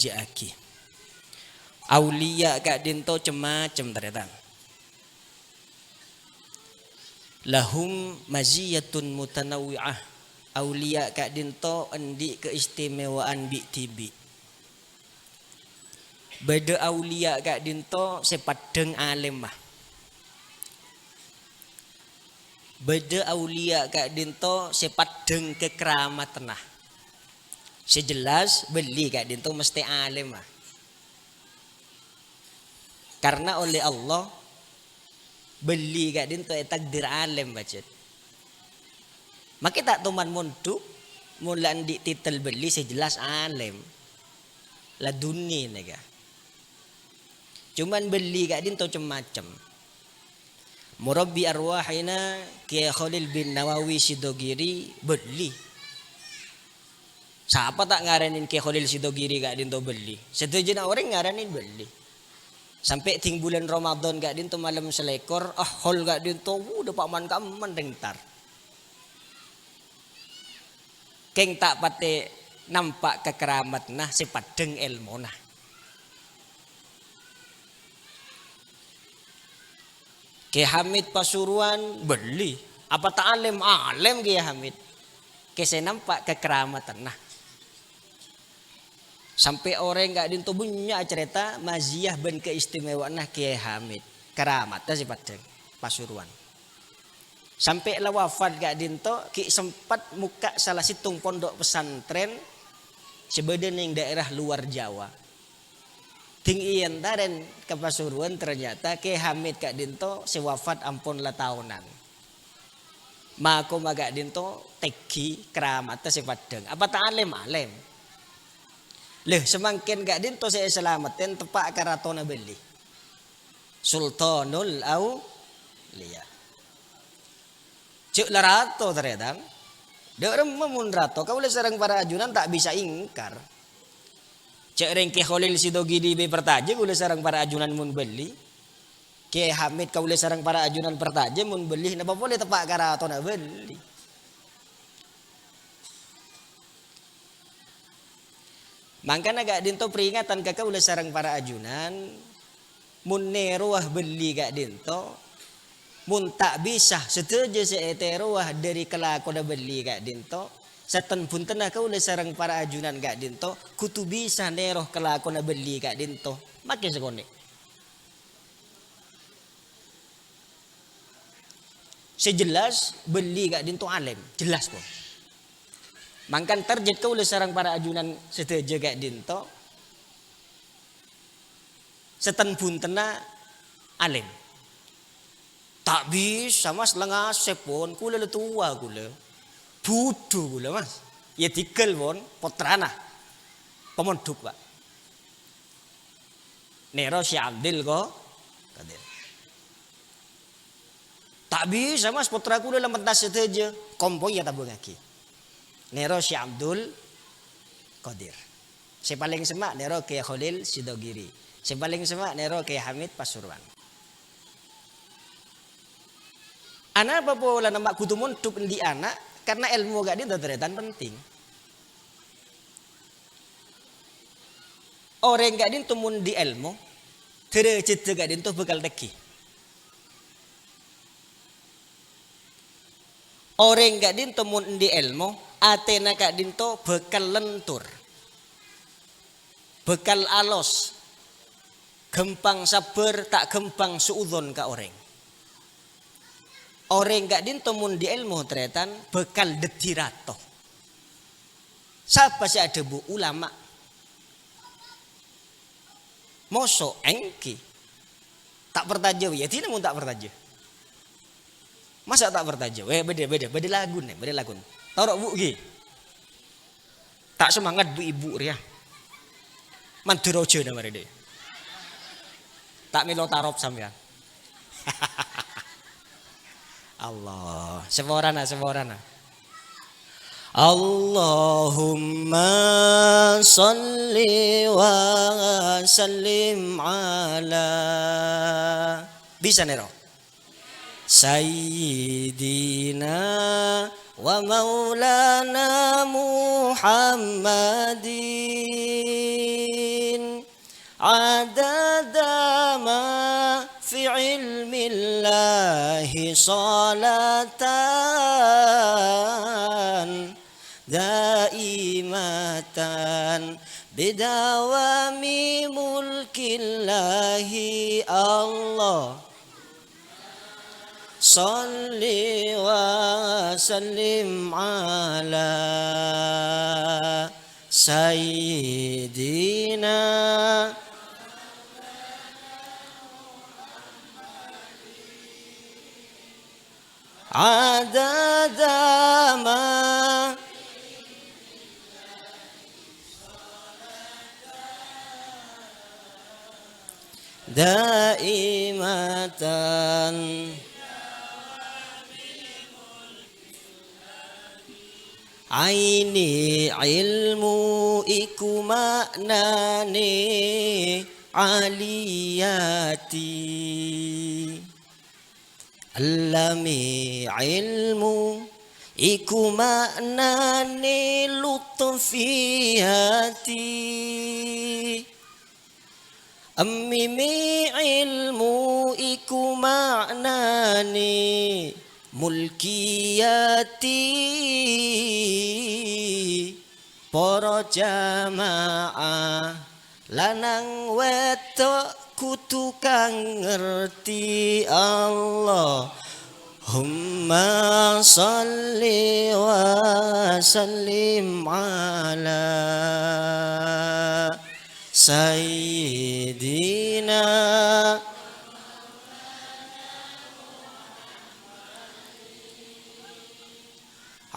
jaki aulia kak dinto cemacem ternyata lahum maziyatun mutanawwi'ah aulia kak dinto endi keistimewaan bi tibi beda aulia kak dinto sepadeng alim mah beda aulia kak dinto sepadeng kekeramatan nah sejelas beli kak dinto mesti alim mah karena oleh Allah beli kak dinto takdir alim bacet maka tak tuman mundu mulan di titel beli sejelas alim laduni nega cuman beli kak dinto macam murabbi arwahina Kiai Khalil bin Nawawi Sidogiri beli siapa tak ngaranin Kiai Khalil Sidogiri kak dinto beli setuju orang ngaranin beli sampai ting bulan Ramadan gak dinto malam selekor hol gak dinto udah paman kaman dentar keng tak pate nampak kekeramat nah sepadeng ilmu nah Kiai Hamid Pasuruan beli apa tak alim Kiai Hamid kese nampak kekeramatan nah sampai orang gak dinto punya cerita maziyah ben keistimewaan nah Kiai Hamid keramatnya si Padang Pasuruan sampai lah wafat gak dinto ki sempat muka salah situng pondok pesantren sebadan yang daerah luar Jawa tinggi antaren ke Pasuruan ternyata Kiai Hamid gak dinto sewafat ampun lah tahunan mako gak dinto teki keramatnya si Padang apa tak alim leh semakin gak dinto saya selamatin tepak karatona beli Sultanul Auliya cuk larato ternyata dia orang memun rato kau boleh sarang para ajunan tak bisa ingkar cek rengke Khalil Sidogiri be pertaje boleh sarang para ajunan mun beli Kiai Hamid kau boleh sarang para ajunan pertaje mun beli napa boleh tepak karatona beli Mangkana gak dinto peringatan kakak ulah sarang para ajunan mun neruah beli gak dinto mun tak bisa setuju seeteruah dari kelakon beli gak dinto setan pun tenah kau ulah sarang para ajunan gak dinto kutu bisa neroh kelakon beli gak dinto makin sekonek sejelas beli gak dinto alim jelas kok mangkan target kau oleh sarang para ajunan setuju gak dinto setan pun tena alim tak bisa mas lengah sepon kula letua kula budu kula mas ya tikel pon potrana pemonduk pak nero si Abdil kok tak bisa mas potra kula lambat tas setuju kompoi ya tabung aki Nero si Abdul Qadir. Si paling semak Nero Kiai Khalil Sidogiri. Si paling semak Nero Kiai Hamid Pasuruan. Anak apa pola nama kutu muntuk di anak karena ilmu gak dinteretan penting. Orang gak dintumun di ilmu, tercet gak dintu bekal teki. Orang gak dintumun di ilmu Atena kak dinto bekal lentur bekal alos gempang sabar tak gempang suudon ka orang gak dinto mun di ilmu tretan bekal detirato siapa sih ada bu ulama moso engki tak bertajau ya tidak mun tak bertajau masa tak bertajau beda lagun beda lagun tahu bu gi tak semangat bu ibu ria manturojo nama dia tak milo tarop sampean Allah seborana Allahumma salli wa sallim ala bisa nero Sayyidina wa maulana Muhammadin adada ma fi ilmillahi salatan daimatan bidawami mulkillahi Allah salli wa sallim ala sayyidina adada ma daimatan aini ilmu iku maknane aliyati alami ilmu iku maknane lutfiyati amimi ilmu iku maknane mulkiyati para jamaah lanang wedok kudu kang ngerti Allahumma sholli wa sallim ala sayyidina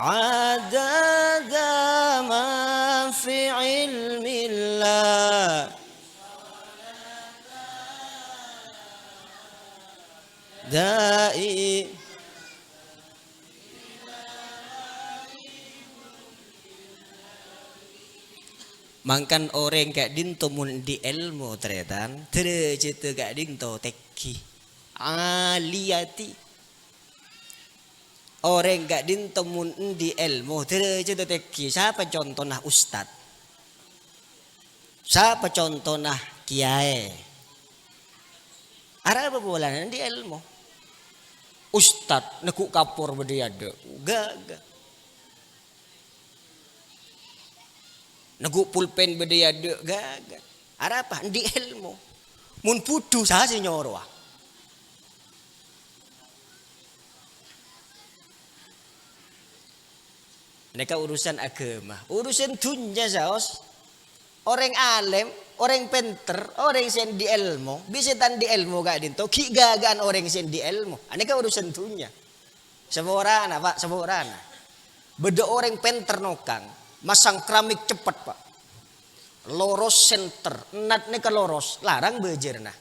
adada ma fi ilmillah dai mangkan orang gak dinto mun di ilmu tretan derajat gak dinto teki aliyati orang gak dinto mun di ilmu derajat teki siapa contoh nah ustad siapa contoh nah kiai ara apa bolan di ilmu ustad nekuk kapur bediade gak nagu pulpen bediade gak ara apa di ilmu mun pudu sa senyoro mereka urusan agama urusan dunia saos orang alim orang pinter orang sen di ilmu bisa tan di ilmu gak dinto ki gagaan orang sen di ilmu aneka urusan dunia seborana pak seborana beda orang pinter nokang masang keramik cepat pak loros center nat nika loros larang bejerna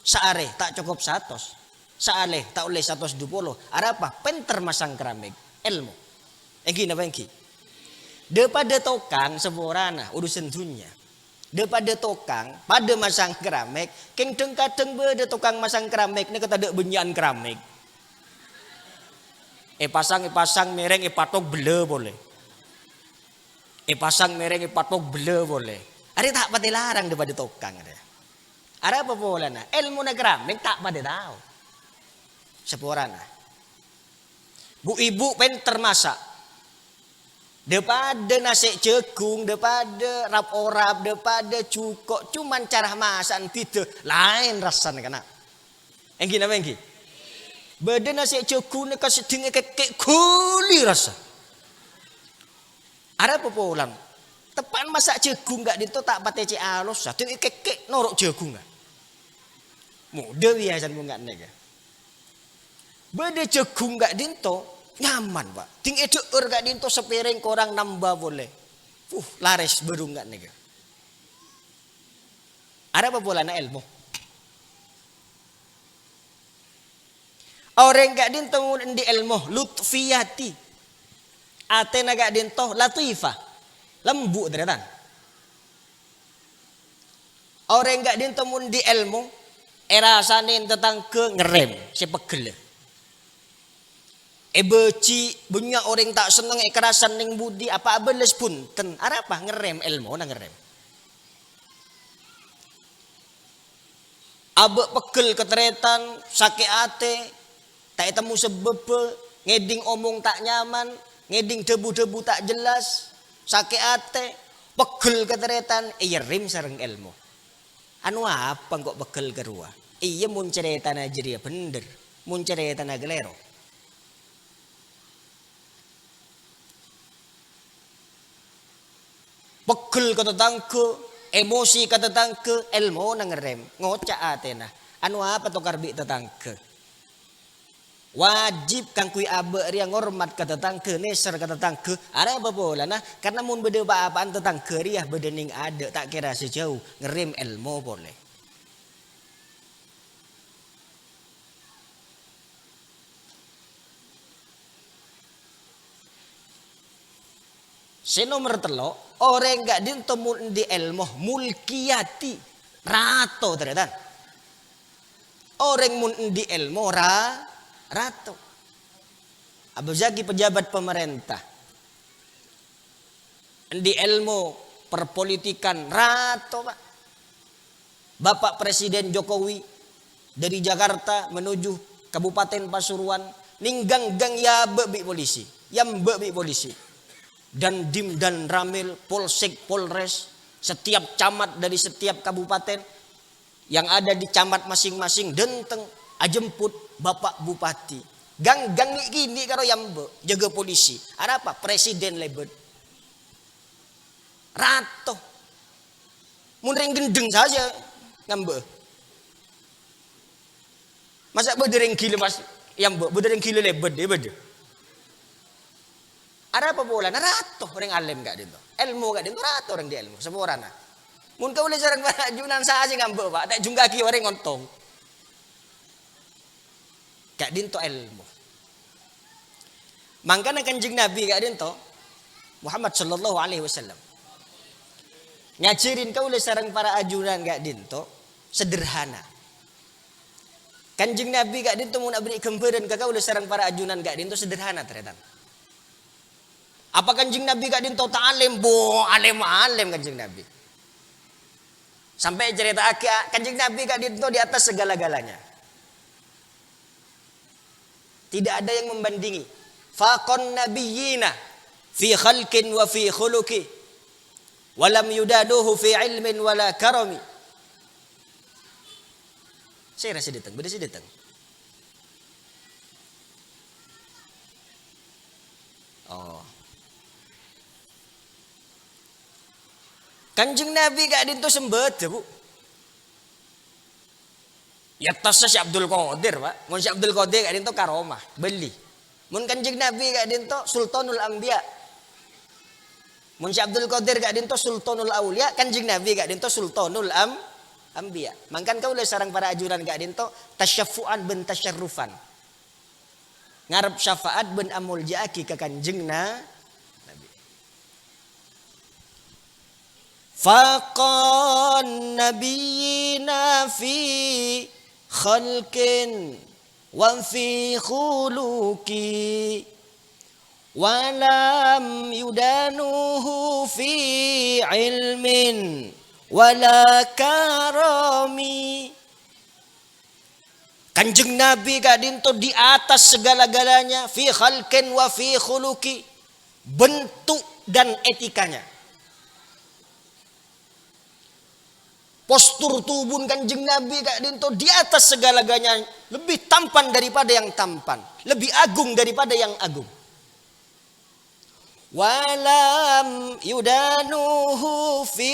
saare tak cukup 100 saale tak oleh 120 ada apa pinter masang keramik ilmu engki napa engki daripada tokang seborana urusan dunia daripada tokang pada masang keramik keng kadang beda tokang masang keramik nika tak ada benyan keramik pasang mereng patok bele boleh pasang mereng patok bele boleh ada tak pati larang daripada tokang ada apa boleh na ilmu na keramik tak pada tahu seborana bu ibu pinter masak daripada nasi jagung, daripada rap-orap, daripada cukok, cuman cara masak itu lain rasanya kena. Engki napa engki? Beda nasi jagung nek sedenge kekek kuli rasa. Ada apa polan? Tepan masak jagung gak dinto tak patece alus, satu kekek norok jagung gak. Mudah biasa mun gak nega. Beda jagung gak dinto nyaman pak, ting edeur gak dinto sepiring korang nambah boleh, laris berung gak nih. Ada apa bola na ilmu? Orang gak dinto di ilmu lutfiyati, atena gak dinto latifah, lembut ternyata. Orang gak dinto di ilmu, erasanin tentang ke ngerem, sepegel. Beci banyak orang tak seneng kerasan ning budi apa abeles punten. Ada apa ngerem ilmu na ngerem. abe pegel keteretan, sakit ate, tak temu sebeb, ngeding omong tak nyaman, ngeding debu-debu tak jelas, sakit ate, pegel keteretan, iya rim sareng ilmu. Anu apa kok pegel kerua? Iya mun ceritana jadi bener, mun ceritana gelero. Pegel kata tangke, emosi kata tangke, ilmu nangerem, ngocak atena. Anu apa to karbi tetangke? Wajib kang kui abe ria ngormat kata tangke, neser kata tangke. Ada apa bola nah? Karena mun bede apa-apaan tetangke ria bedening ada tak kira sejauh ngerem ilmu boleh. Senomor telo orang gak dintemun di ilmu mulkiyati rato ternyata. Orang mun di ilmu rato. Abjagi pejabat pemerintah. Di ilmu perpolitikan rato Pak. Bapak Presiden Jokowi dari Jakarta menuju Kabupaten Pasuruan ninggang-gang ya bebi polisi, yang bebi polisi. Dan dim dan ramil, polsek, polres, setiap camat dari setiap kabupaten yang ada di camat masing-masing denteng ajemput Bapak Bupati. Gang-gang gini karo yambe jaga polisi. Ada apa? Presiden lebet. Rato. Mun ring gendeng saja ngambe. Masa bedereng gile mas yambe, bedereng gile lebet dia bede. Ada apa bola? Rato orang alim gak dinto. Ilmu gak dinto rato orang di ilmu. Semua orang. Mun kau boleh jarang banyak junan saja ngambil Pak. Tak jungga ki orang ngontong. Gak dinto ilmu. Mangkana kanjeng Nabi gak dinto Muhammad sallallahu alaihi wasallam. Ngajarin kau boleh sarang para ajunan gak dinto sederhana. Kanjeng Nabi gak dinto mau nak beri gambaran kau boleh sarang para ajunan gak dinto sederhana ternyata. Apa kanjeng Nabi gak dinto ta'alim? Alim kanjeng Nabi. Sampai cerita kanjeng Nabi gak dinto di atas segala-galanya. Tidak ada yang membandingi. Faqon nabiyina fi khalqin wa fi khuluqi. Walam yudaduhu fi ilmin wala karami. Saya rasa datang, beda saya datang. Oh. Kanjeng Nabi gak dinto sembet Bu. Ya tasnya si Abdul Qadir Pak. Mun si Abdul Qadir gak dinto karomah, beli. Mun kanjeng Nabi gak dinto Sultanul Anbiya. Mun si Abdul Qadir gak dinto Sultanul Aulia, kanjeng Nabi gak dinto Sultanul Anbiya. Mangkan kau le sarang para ajuran gak dinto tasyaffu'an ben tasyarrufan. Ngarep syafaat ben amul jaaki ke kanjeng Nabi. Faqan nabiyina fi khalqin wa fi khuluqi walam yudanuhu fi ilmin wala karami. Kanjeng Nabi gak dinto di atas segala-galanya fi khalqin wa fi khuluqi, bentuk dan etikanya. Postur tubuh kanjeng Nabi gak dinto di atas segala-galanya, lebih tampan daripada yang tampan, lebih agung daripada yang agung. Walam yudanuhu fi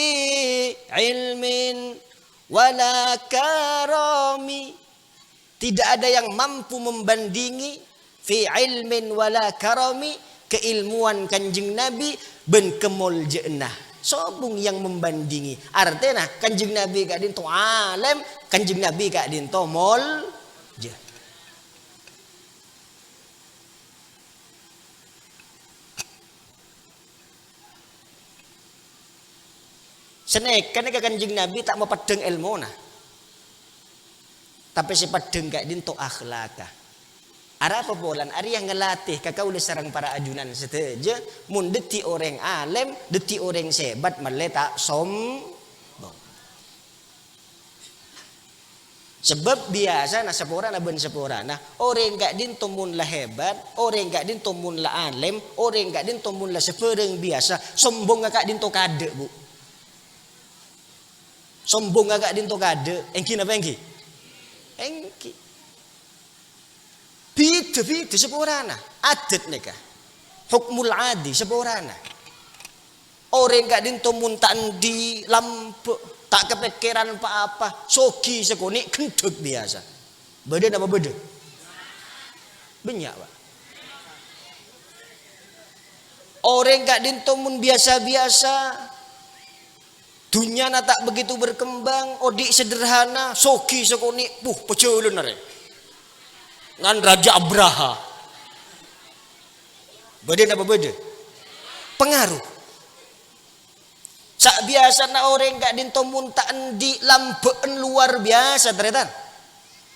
ilmin wala karami. Tidak ada yang mampu membandingi fi ilmin wala karami, keilmuan kanjeng Nabi ben kemol jenah. Sobung yang membandingi. Artinya kanjeng Nabi gak dinto alim, kanjeng Nabi gak dinto mol je. Senek kan kanjeng Nabi tak mau padeng ilmu nah. Tapi si padeng gak dinto akhlakah. Ada apa bolan? Ada yang ngelatih kakak udah sarang para ajunan seteja. Mun deti orang alim, deti orang sebat meletak sombong. Sebab biasa na seporana ben seporana orang gak din tumun lah hebat, orang gak din tumun lah alim, orang gak din tumun lah sepereng biasa, sombong gak din to kade bu. Sombong gak din to kade, engki napa engki? Engki. Bida seporana, adat neka. Hukmul adi seporana. Orang gak din tumun tan di lampu. Tak kepikiran apa-apa, soki sekoni kentut biasa. Beda apa beda? Banyak pak. Orang gak dintomun biasa-biasa, dunia tak begitu berkembang, odik sederhana, soki sekoni, peculun nare. Ngan Raja Abraha. Beda apa beda? Pengaruh. Sak biasa na orang gak dintomun taan di lambean luar biasa teretan.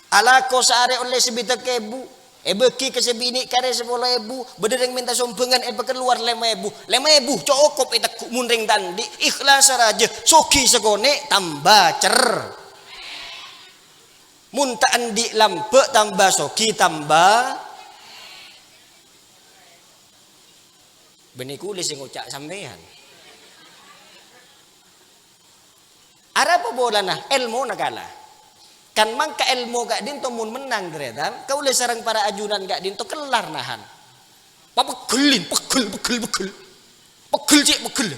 Ala ko sa are oleh sebita kebu. Beki ke sebini kare 10.000. Bedereng minta sompengan keluar 5.000. 5.000 cukup itak munring tandi. Ikhlas raja. Soki segone tambah cer. Muntaan di lambe tambah soki tambah. Benikulis yang ucap sampean. Ara apa bola nah ilmu nakala kan mangka ilmu gak dinto mun menang gredan kau le sarang para ajunan gak dinto kelar nahan papegelin pegel cik pegel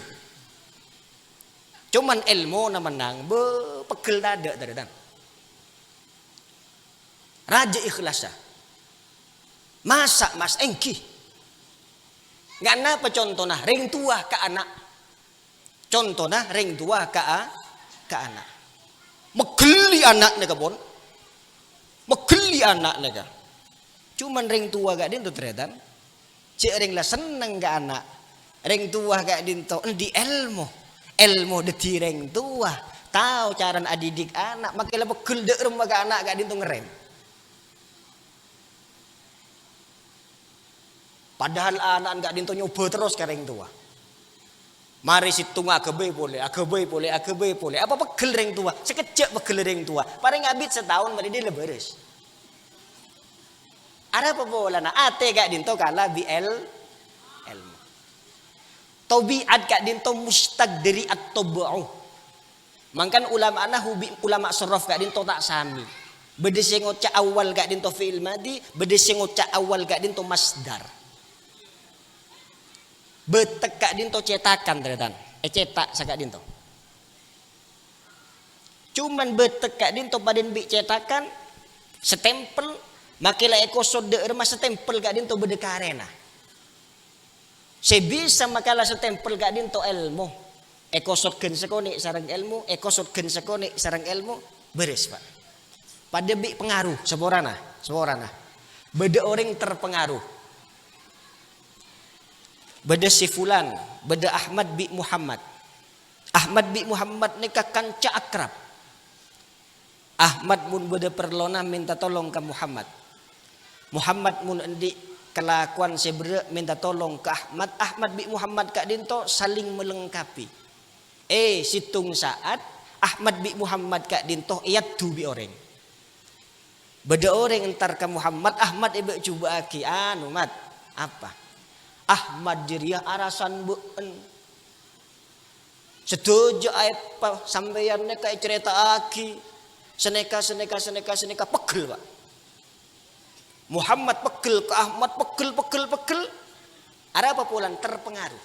cuman ilmu na menang be pegel dada gredan raja ikhlasa masa mas engki nggak napa contohna ring tua ke anak contohna ring tua ke anak megeli anak nega bon megeli anak nega cuman ring tua gak dinto tretan cek ring lah seneng gak anak ring tua gak dinto di ilmu deti ring tua tahu cara adidik anak makilah pegel dek rumah gak anak gak dinto ngerem padahal anak gak dinto nyoba terus ke ring tua. Mari situng agebe boleh. Apa pegel ring tua? Sekejap pegel ring tua. Paling abit setahun mari dia leberes. Ada apa bola na ate gak dinto kala bi ilmu. Tabiat gak dinto mustaq dari at-tabu'u. Mangkan ulama ana ulama saraf gak dinto tak sami. Bede sing ngoca awal gak dinto fi'il madi, bede sing ngoca awal gak dinto masdar. Betek kak dinto cetakan teretan cetak sakak dinto cuman betek kak dinto paden bi cetakan setempel makilah ekosod de rumah setempel kak dinto bedekarena sebisa makalah setempel kak dinto ilmu ekosod gen sekone sarang ilmu ekosod gen sekone sarang ilmu beres pak pada bi pengaruh seborana beda orang terpengaruh beda si fulan, beda Ahmad bi Muhammad. Ahmad bi Muhammad ni kanca akrab. Ahmad mun beda perlona minta tolong ke Muhammad. Muhammad mun endi kelakuan sebre minta tolong ke Ahmad. Ahmad bi Muhammad kak dinto saling melengkapi. Situng saat Ahmad bi Muhammad kak dinto iyatu bi orang. Beda orang entar ke Muhammad, Ahmad ibe coba aki mat apa? Ahmad jiriah arasan buen setuju apa sampeyannya kayak cerita aki seneka pegel pak Muhammad pegel ke Ahmad pegel ada apa pulang terpengaruh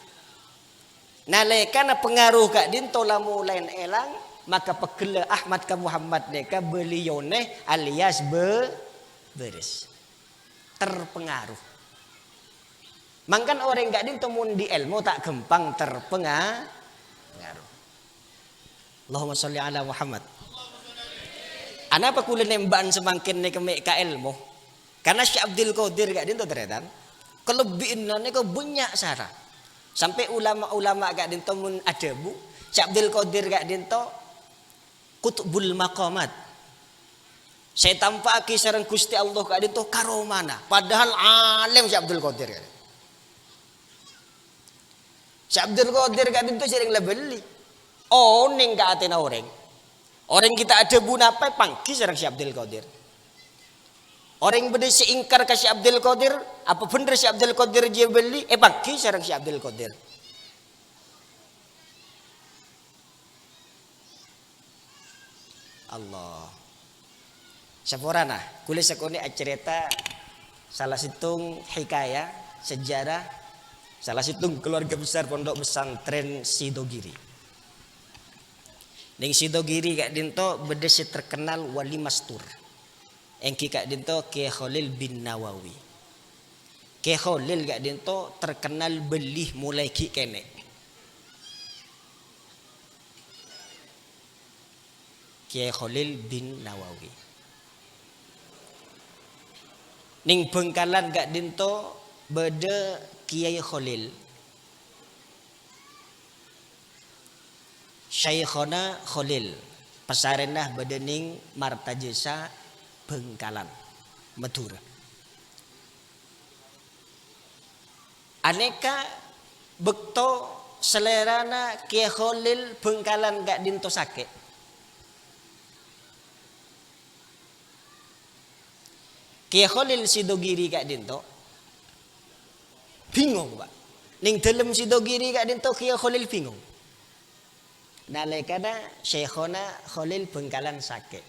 nalekana pengaruh kak dinto lamu lain elang maka pegel Ahmad ke Muhammad neka belione alias beres terpengaruh. Mangkan orang gak dintemun di ilmu tak gampang terpengaruh. Allahumma sholli ala Muhammad. Anapa kula nembaan semakin nek ka ilmu? Karena Syekh Abdul Qadir gak dinto teretan. Kelebihan niku banyak sara. Sampai ulama-ulama gak dintemun ada bu. Syekh Abdul Qadir gak dinto kutubul maqamat. Saya tampaki sareng Gusti Allah gak dinto karomana. Padahal alim Syekh Abdul Qadir. Syekh Abdul Qadir gak dinto sering lah beli. Ning gak atena orang. Orang kita ada bunapai pangki sareng si Abdul Qadir. Orang beda seingkar ke si Abdul Qadir, apa bener si Abdul Qadir dia beli, pangki sareng si Abdul Qadir. Allah. Saporana, kule sakone cerita salah situng hikayah sejarah salah situng keluarga besar pondok pesantren Sidogiri. Ning Sidogiri kak dinto beda si terkenal wali mastur. Engki kak dinto Kiai Khalil bin Nawawi. Kiai Khalil kak dinto terkenal belih mulai ki kene. Kiai Khalil bin Nawawi. Ning Bengkalan gak dinto beda Kiai Khalil. Syekhona Khalil. Pasarenah beda ning Martajasa Bengkalan Madura. Aneka bekto selerana Kiai Khalil Bengkalan gak dinto sakit. Kiai Khalil Sidogiri kak dinto bingung pak. Ning dalam Sidogiri kak dinto Kiai Khalil bingung. Nalekana Syekhona Khalil Bengkalan sakit.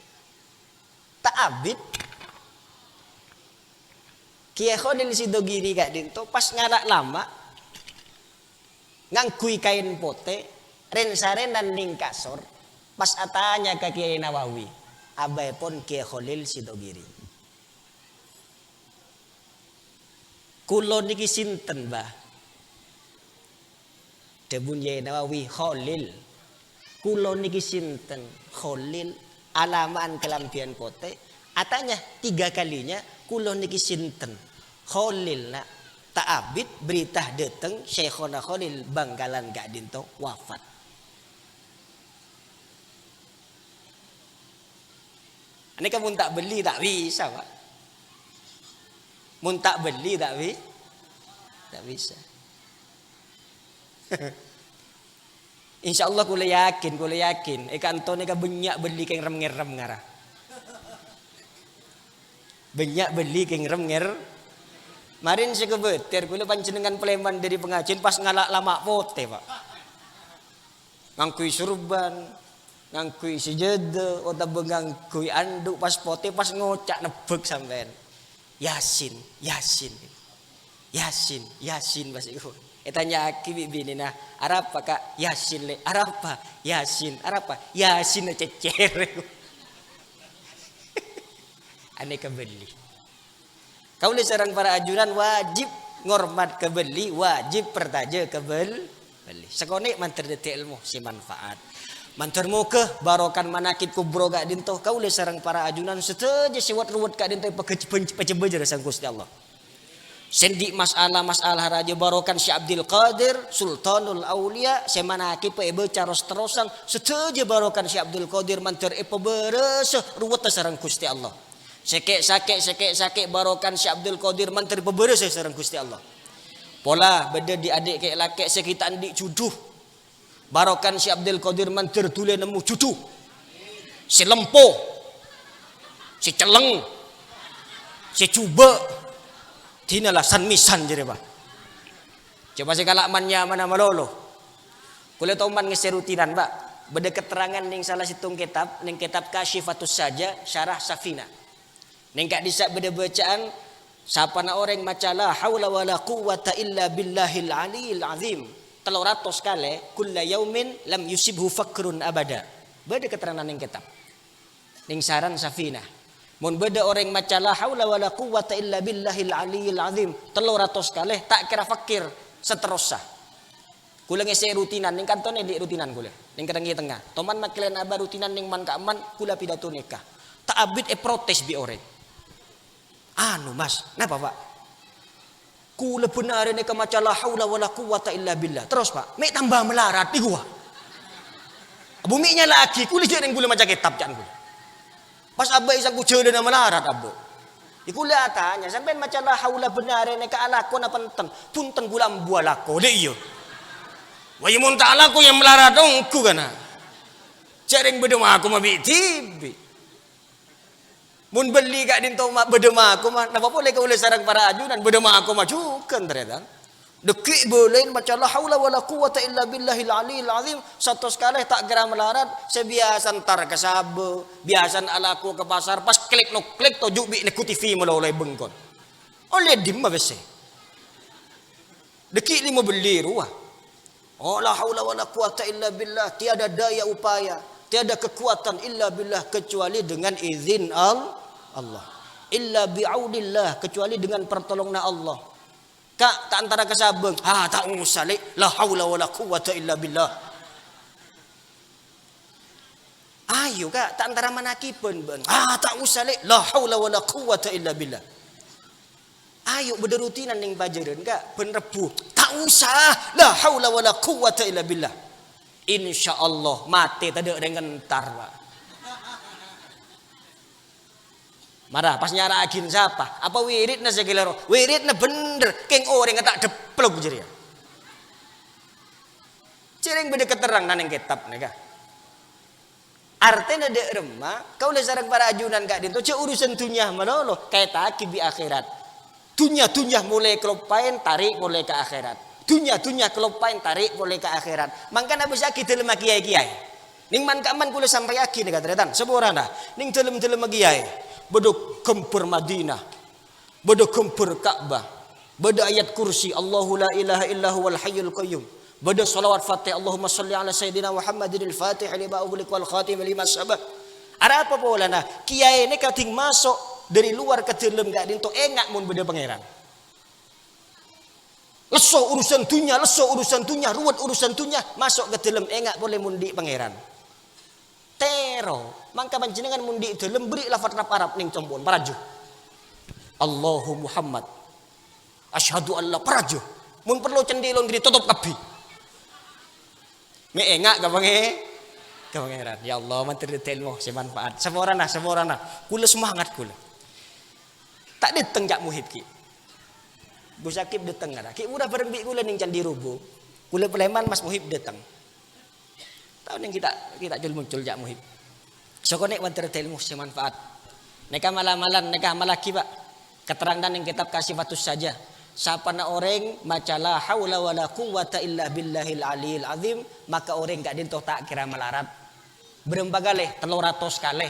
Tak abid Kiai Khalil Sidogiri kak dinto pas ngarak lama ngangkui kain pote rensarenan ning kasor pas atanya ke Kiai Nawawi abai pun Kiai Khalil Sidogiri. Kulo niki sinten bah? Debun Kiai Nawawi Khalil. Kulo niki sinten Khalil alaman kelampian pote. Atanya 3 kalinya kulo niki sinten Khalil nak tak abid berita dateng Syekhona Khalil Bangkalan gak dinto wafat. Ini kamu tak beli tak bisa pak. Mun tak beli tak bisa. Insya Allah kula yakin. Antone ka banyak beli keng rem-ngerem ngarah. Banyak beli keng rem-nger. Marin saya kebeter kula panjenengan Pleman dari pengajian pas ngalak lama pote pak. Ngangkui surban, ngangkui sejadah, otak ngangkui anduk pas pote pas ngocak nebek sampean. Yasin bahasa iku. Tanya aki bini nah arapa kak Yasin le arapa Yasin cecer. Aneh kebeli. Kau sareng para ajuran wajib ngormat kebeli, wajib pertaja kebeli. Sekone manter detik ilmu si manfaat. Mantar muka barokan manakib kubro gak dinto kau le sarang para ajunan seteja siwat ruwet gak dinto pecebejer sang Gusti Allah. Sendi masalah raja barokan si Abdul Qadir Sultanul Aulia semanakib beca terosang seteja barokan si Abdul Qadir mantar beres ruwet sarang Gusti Allah. Sekek barokan si Abdul Qadir mantar beres sarang Gusti Allah. Pola beda di adik kayak laki sekitar di juduh. Barokan si Abdul Qadir mantir tule nemu cucu. Si lempo. Si celeng. Si cuba. Dinalah sanmisan jadi pak. Coba si kalakmannya mana malolo. Kuliah toman ngeserutinan pak. Beda keterangan ning salah situng kitab. Ning kitab Kasyifatus Saja Syarah Safina. Ning kak disa beda bacaan. Sapana orang maca la haula wala quwata illa billahil aliyil azim. 300 kali kulla yaumin lam yusibhu fakrun abada. Beda keterangan ning kitab. Ning saran Safina. Mun beda orang maca la haula wala quwata illa billahil aliyil azim 300 kali tak kira fakir seterusnya. Kula ngese rutinan ning kantone di rutinan kula. Ning kerengi tengah. Toman maklen aba rutinan ning man ka aman kula pidato nikah. Tak abid protes bi orang. Anu Mas, napa Pak? Kula benar ini kemaca la haula wala quwata illa billah. Terus Pak, mek tambah melarat di gua. Buminya lagi, kula jeung kula maca kitab jan kula. Pas abah isang kujeun na melarat abah. Iku la tanya sampean maca la haula benar ini ka alakon apa punten. Punten kula mbuah lako de iya. Wa mun ta alako yang melarat dongku kana. Cereng bedema aku mah tibi. Mun beli gak dinto mak bedema aku mah napa boleh kau oleh sarang para ajunan bedema aku mah cukan ternyata. Dekik boleh macam la haula wala quwata illa billahil aliyil azim. Satu sekali tak geram melarat sebiasan tar ke sabe, biasan alaku ke pasar pas klik no klik to jubi ne TV mulai bengkon. Oleh dim mah bese. Dekik lima beli ruah. Oh la haula wala quwata illa billah, tiada daya upaya, tiada kekuatan illa billah kecuali dengan izin Allah. Illa bi'audillah, kecuali dengan pertolongan Allah. Kak tak antara kesabeng, tak usah le, la haula wala quwata illa billah. Ayo kak tak antara manakipen ben, tak usah le, la haula wala quwata illa billah. Ayo berderutinan ning pajaran kak penrepuh, tak usah, la haula wala quwata illa billah. Insyaallah mati tak ada dengan entar pak. Marah pas nyara agin siapa? Apa wiridna segala wiridna bener keng orang tak deplok jadi. Cireng beda keterang nang kitab nih kak. Artinya dek remah kau le sarang para ajunan kak dinto urusan dunia malolo kayak taki di akhirat. Dunia mulai kelopain tarik mulai ke akhirat. Dunia kelopain tarik mulai ke akhirat. Mangkana bisa kita lemah kiai. Ning man kaman kula sampai yakin kata retan. Seborana ning telem kiai. Bodo kempur Madinah. Bodo kempur Ka'bah. Bodo ayat kursi Allahu la ilaha illahu wal hayyul qayyum. Bodo salawat Fatih Allahumma shalli ala sayyidina Muhammadil Fatih lima ughliq wal khatim lima sabaq. Ada apa pola nah? Kiai ini kating masuk dari luar ke dalam gak dinto engak mun beda pangeran. Leso urusan dunia, ruwet urusan dunia, masuk ke dalam engak boleh mundi pangeran. Tero, mangka panjenengan mundi dalam beri lafaz Arab ning combon parajo. Allahu Muhammad. Asyhadu alla parajo. Mun perlu cendelon gede tutup kabi. Me engak ka pangeran. Ya Allah menteri ilmu semanfaat. Semorana. Kula semangat kula. Tak dateng jak muhib ki. Bu Sakib dateng ada. Ki udah bareng bi kula ning Candi Rubo. Kula Peleman Mas Muhib dateng. Tahun yang kita muncul jak muhib. Sokonek menteri ilmu semanfaat. Neka malam-malam neka malaki pak. Keterangan yang kitab Kasifatus saja. Siapa na orang maca la haula wala quwata illa billahil aliyil azim, maka orang gak dinto tak kira melarat. Berembagale 300 kali.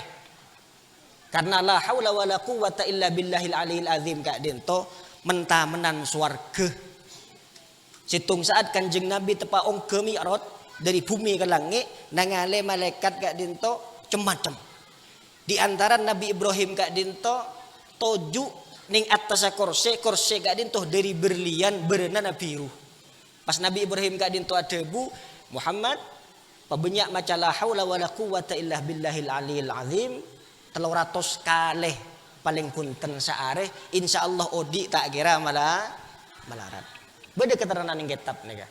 Karena la haula wala quwata illa billahil aliyil azim gak dinto mentamenan swarga. Situng saat Kanjeng Nabi tepaong ke Mi'raj dari bumi ke langit nangale malaikat gak dinto macam-macam. Di antara Nabi Ibrahim gak dinto toju ning atas korse gak dinto dari berlian berenana biru. Pas Nabi Ibrahim gak dinto ada bu Muhammad pabanyak maca la haula wala quwata illa billahil aliyil azim 300 kali paling punten saare insyaallah odi tak kira malarat. Beda keterangan ning kitab nih.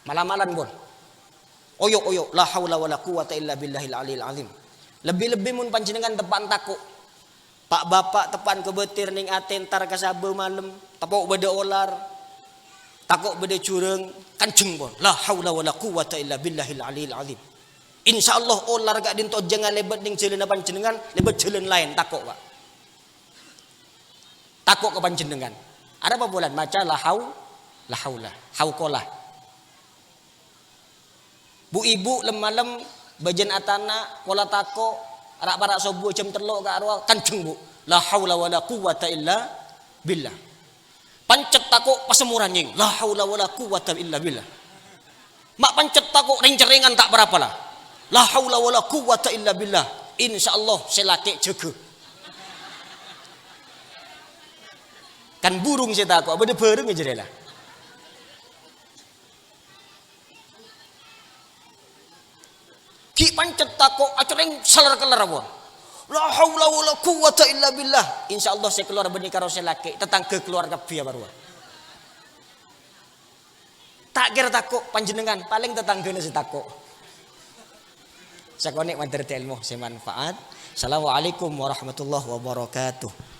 Malam-malam bon. Oyo la haula wala quwata illa billahil aliyil azim. Lebih-lebih mun panjenengan tepan takuk. Pak bapak tepan ke betir ning atentar ka sabe malam, tapok beda olar. Takok beda cureng, kanceng bon. La haula wala quwata illa billahil aliyil azim. Insyaallah olar gak dinto jangan lebat ning jalan panjenengan, lebat jalan lain takok pak. Takok ke panjenengan. Ada apa bulan maca la haula, hauqalah. Bu ibu lem-malam bajan atana kola tako arak parak subuh jam 3 ka arwah kanceng bu. La haula wala quwata illa billah. Pancet tako pasemuran nying. La haula wala quwata illa billah. Mak pancet tako ring-ceringan tak berapa lah. La haula wala quwata illa billah. Insyaallah selake jaga. Kan burung saya takut, apa dia bareng aja lah. Ki pancet takut, acareng salar kelar apa? La haula wala quwata illa billah. Insyaallah saya keluar benih karo selake, tetangga keluarga biya baru. Tak kira takut panjenengan, paling tetanggane takut. Sakonek mantir ilmu semanfaat. Assalamualaikum warahmatullahi wabarakatuh.